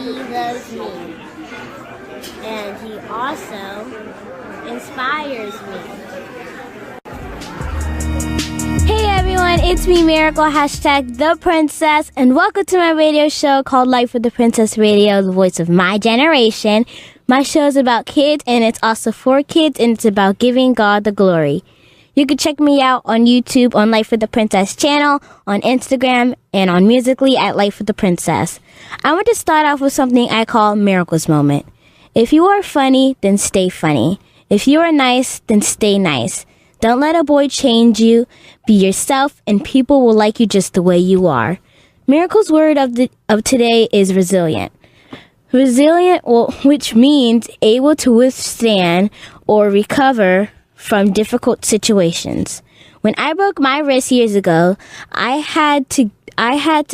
He loves me. And he also inspires me. Hey everyone, it's me, Miracle, hashtag the princess, and welcome to my radio show called Life with the Princess Radio, the voice of my generation. My show is about kids, and it's also for kids, and it's about giving God the glory. You can check me out on YouTube on Life with the Princess channel, on Instagram, and on Musical.ly at Life with the Princess. I want to start off with something I call Miracles Moment. If you are funny, then stay funny. If you are nice, then stay nice. Don't let a boy change you. Be yourself, and people will like you just the way you are. Miracle's word of today is resilient. Resilient, which means able to withstand or recover from difficult situations. When I broke my wrist years ago, I had to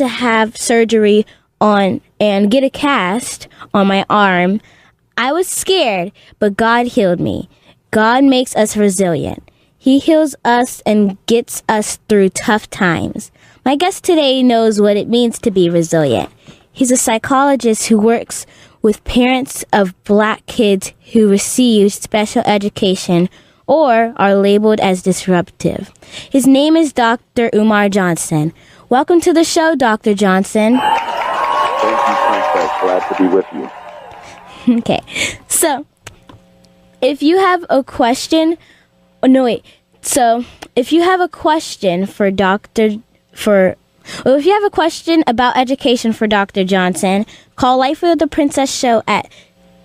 have surgery on and get a cast on my arm. I was scared, but God healed me. God makes us resilient. He heals us and gets us through tough times. My guest today knows what it means to be resilient. He's a psychologist who works with parents of black kids who receive special education or are labeled as disruptive. His name is Dr. UMAR Johnson. Welcome to the show, Dr. Johnson. Thank you, Princess. Glad to be with you. Okay, so if you have a question, if you have a question if you have a question about education for Dr. Johnson, call Life with the Princess Show at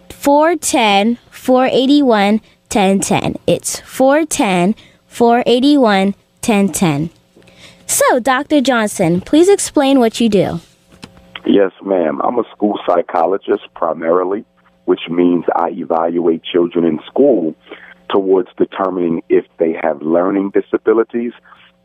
410-481-1010. It's 410-481-1010. So, Dr. Johnson, please explain what you do. Yes, ma'am. I'm a school psychologist primarily, which means I evaluate children in school towards determining if they have learning disabilities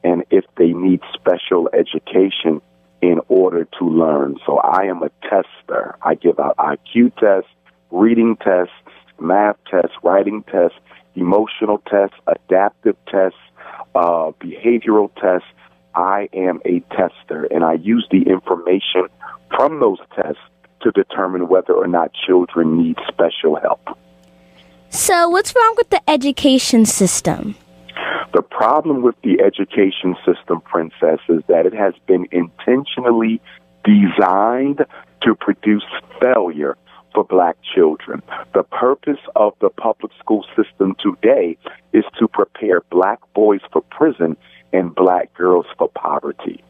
and if they need special education in order to learn. So I am a tester. I give out IQ tests, reading tests, math tests, writing tests, emotional tests, adaptive tests, behavioral tests. I am a tester, and I use the information from those tests to determine whether or not children need special help. So what's wrong with the education system? The problem with the education system, Princess, is that it has been intentionally designed to produce failure for black children. The purpose of the public school system today is to prepare black boys for prison and black girls for poverty.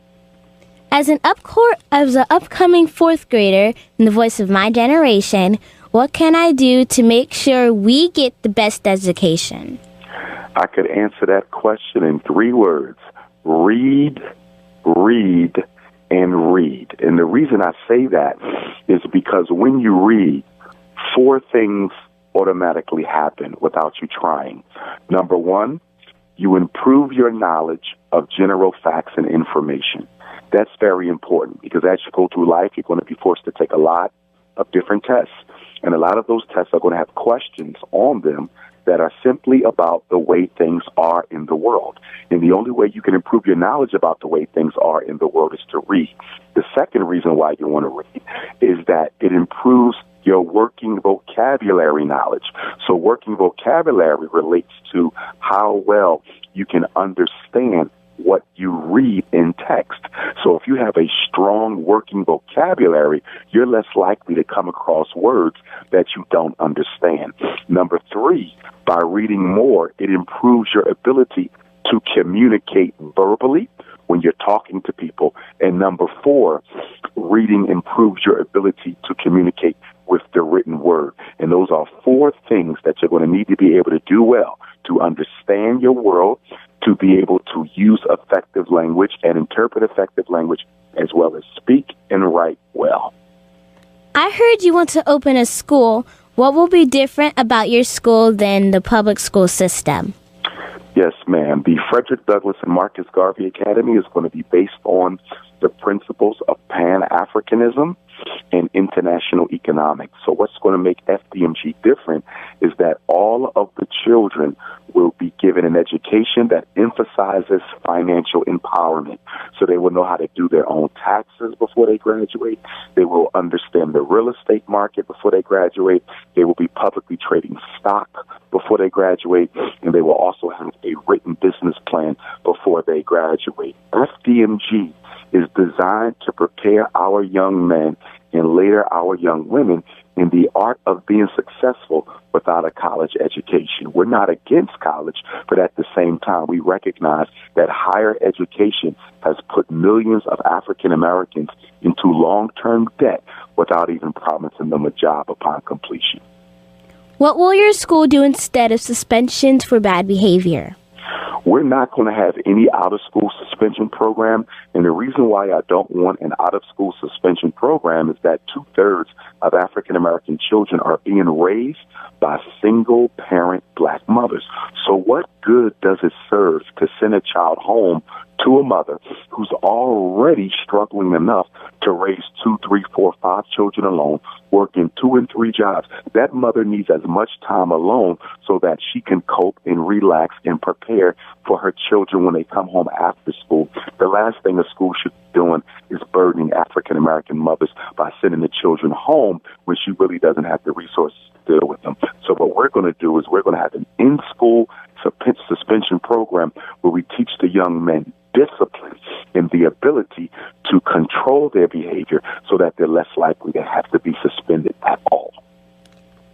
As an upcoming fourth grader in the voice of my generation, what can I do to make sure we get the best education? I could answer that question in 3 words. Read, read, and read. And the reason I say that is because when you read, 4 things automatically happen without you trying. Number 1, you improve your knowledge of general facts and information. That's very important because as you go through life, you're going to be forced to take a lot of different tests. And a lot of those tests are going to have questions on them that are simply about the way things are in the world. And the only way you can improve your knowledge about the way things are in the world is to read. The second reason why you want to read is that it improves your working vocabulary knowledge. So working vocabulary relates to how well you can understand what you read in text. So if you have a strong working vocabulary, you're less likely to come across words that you don't understand. Number 3, by reading more, it improves your ability to communicate verbally when you're talking to people. And number 4, reading improves your ability to communicate with the written word. And those are 4 things that you're going to need to be able to do well to understand your world, to be able to use effective language and interpret effective language, as well as speak and write well. I heard you want to open a school. What will be different about your school than the public school system? Yes, ma'am. The Frederick Douglass and Marcus Garvey Academy is going to be based on the principles of Pan-Africanism and international economics. So what's going to make FDMG different is that all of the children will be given an education that emphasizes financial empowerment. so they will know how to do their own taxes before they graduate. They will understand the real estate market before they graduate. They will be publicly trading stock before they graduate, and they will also have a written business plan before they graduate. FDMG is designed to prepare our young men and later our young women in the art of being successful without a college education. We're not against college, but at the same time, we recognize that higher education has put millions of African Americans into long-term debt without even promising them a job upon completion. What will your school do instead of suspensions for bad behavior? We're not going to have any out-of-school suspension program, and the reason why I don't want an out-of-school suspension program is that 2/3 of African-American children are being raised by single-parent black mothers. So what good does it serve to send a child home to a mother who's already struggling enough to raise 2, 3, 4, 5 children alone, working 2 and 3 jobs? That mother needs as much time alone so that she can cope and relax and prepare for her children when they come home after school. The last thing a school should be doing is burdening African-American mothers by sending the children home when she really doesn't have the resources to deal with them. So what we're going to do is we're going to have an in-school suspension program where we teach the young men discipline and the ability to control their behavior so that they're less likely to have to be suspended at all.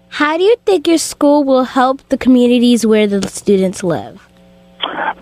How do you think your school will help the communities where the students live?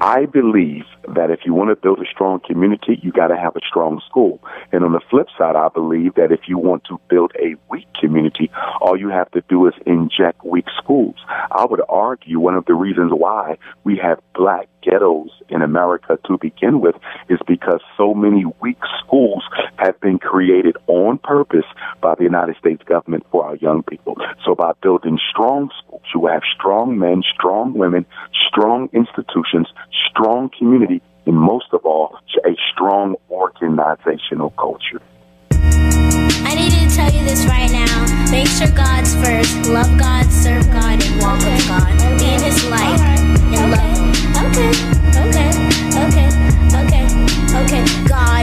I believe that if you want to build a strong community, you got to have a strong school. And on the flip side, I believe that if you want to build a weak community, all you have to do is inject weak schools. I would argue one of the reasons why we have black ghettos in America to begin with is because so many weak schools have been created on purpose by the United States government for our young people. So by building strong schools, you will have strong men, strong women, strong institutions, strong community, and most of all, a strong organizational culture. I need to tell you this right now. Make sure God's first. Love God, serve God, and walk with God. Be in His light and love Him. Okay. God.